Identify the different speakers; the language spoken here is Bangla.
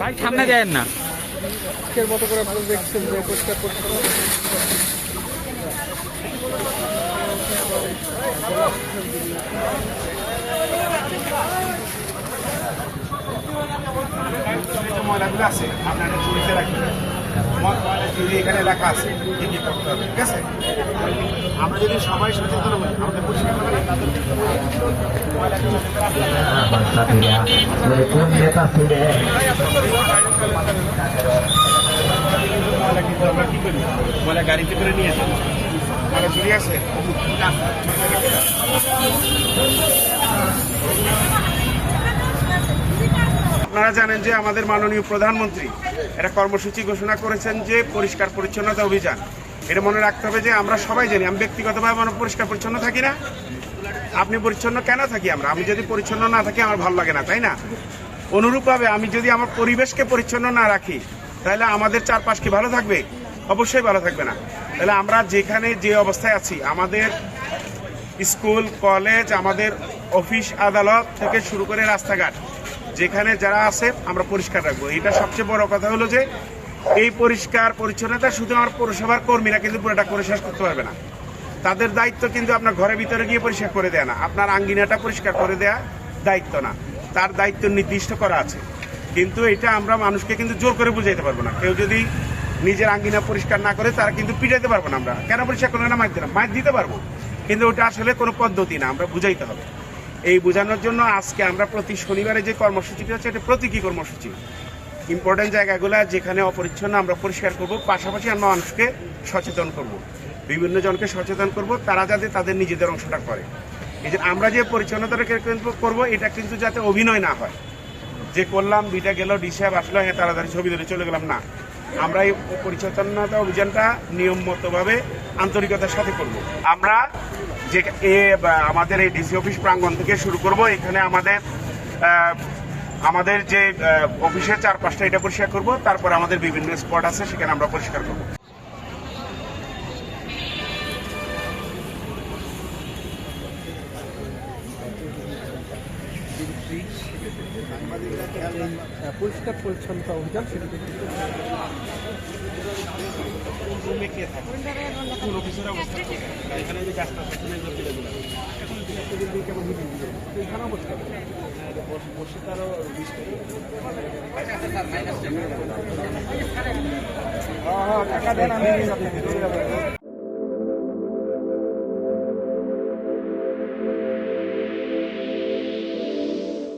Speaker 1: ভাই সামনে যায়েন না।
Speaker 2: মতো করে মানুষ দেখছেন যে পরিষ্কার পরিচ্ছন্ন
Speaker 3: ময়লাগুলো আছে আপনারা চুরিতে রাখবেন। ময়লা চুরি এখানে লেখা আছে কি কি করতে হবে, ঠিক আছে? আমরা যদি সবাই সচেতন হই, আমাদের পরিষ্কার করে আমরা কি করি, ময়লা গাড়িতে করে নিয়ে যাই। ময়লা চুরি আছে, আপনারা জানেন যে আমাদের মাননীয় প্রধানমন্ত্রী একটা কর্মসূচি ঘোষণা করেছেন যে পরিষ্কার পরিচ্ছন্নতা অভিযান। এটা মনে রাখতে হবে যে আমরা সবাই জানি, আমি ব্যক্তিগতভাবে পরিষ্কার পরিচ্ছন্ন থাকি না। আপনি পরিচ্ছন্ন কেন থাকি? আমি যদি পরিচ্ছন্ন না থাকি আমার ভালো লাগে না, তাই না? অনুরূপভাবে আমি যদি আমার পরিবেশকে পরিচ্ছন্ন না রাখি তাহলে আমাদের চারপাশ কি ভালো থাকবে? অবশ্যই ভালো থাকবে না। তাহলে আমরা যেখানে যে অবস্থায় আছি, আমাদের স্কুল কলেজ, আমাদের অফিস আদালত থেকে শুরু করে রাস্তাঘাট যেখানে যারা আছে আমরা পরিষ্কার রাখবো। এটা সবচেয়ে বড় কথা হলো যে এই পরিষ্কার পরিচ্ছন্নতা শুধু আমার পৌরসভার কর্মীরা কিন্তু পুরোটা করে শেষ করতে পারবে না। তাদের দায়িত্ব কিন্তু আপনার ঘরের ভিতরে গিয়ে পরিষ্কার করে দেয়া না, আপনার আঙ্গিনাটা পরিষ্কার করে দেয়া দায়িত্ব না, তার দায়িত্ব নির্দিষ্ট করা আছে। কিন্তু এটা আমরা মানুষকে কিন্তু জোর করে বুঝাইতে পারবো না। কেউ যদি নিজের আঙ্গিনা পরিষ্কার না করে তারা কিন্তু পিটাইতে পারবো না। আমরা কেন পরিষ্কার করবো না? মাইর দিতে পারবো, কিন্তু ওটা আসলে কোনো পদ্ধতি না, আমরা বুঝাইতে হবে। এই বোঝানোর জন্য আজকে আমরা প্রতি শনিবারে যে কর্মসূচিটা হচ্ছে এটা প্রতীকী কর্মসূচি। ইম্পর্টেন্ট জায়গাগুলো যেখানে অপরিচ্ছন্ন আমরা পরিষ্কার করব, পাশাপাশি আমরা মানুষকে সচেতন করব, বিভিন্ন জনকে সচেতন করব তারা যাতে তাদের নিজেদের অংশটা করে। এই যে আমরা যে পরিচ্ছন্নতাটা করবো এটা কিন্তু যাতে অভিনয় না হয়, যে করলাম দুইটা গেল ডিসাব আসলো, হ্যাঁ তাড়াতাড়ি ছবি ধরে চলে গেলাম না। আমরা এই পরিচ্ছন্নতা অভিযানটা নিয়মমতভাবে আন্তরিকতার সাথে করব। আমরা যে আমাদের এই ডিসি অফিস প্রাঙ্গণ থেকে শুরু করব। এখানে আমাদের যে অফিসের চারপাশটা এটা পরিষ্কার করব, তারপর আমাদের বিভিন্ন স্পট আছে সেখানে আমরা পরিষ্কার করব।
Speaker 2: পরিষ্কার পরিচ্ছন্নতা অভিযান সেটা টাকা দেন আমি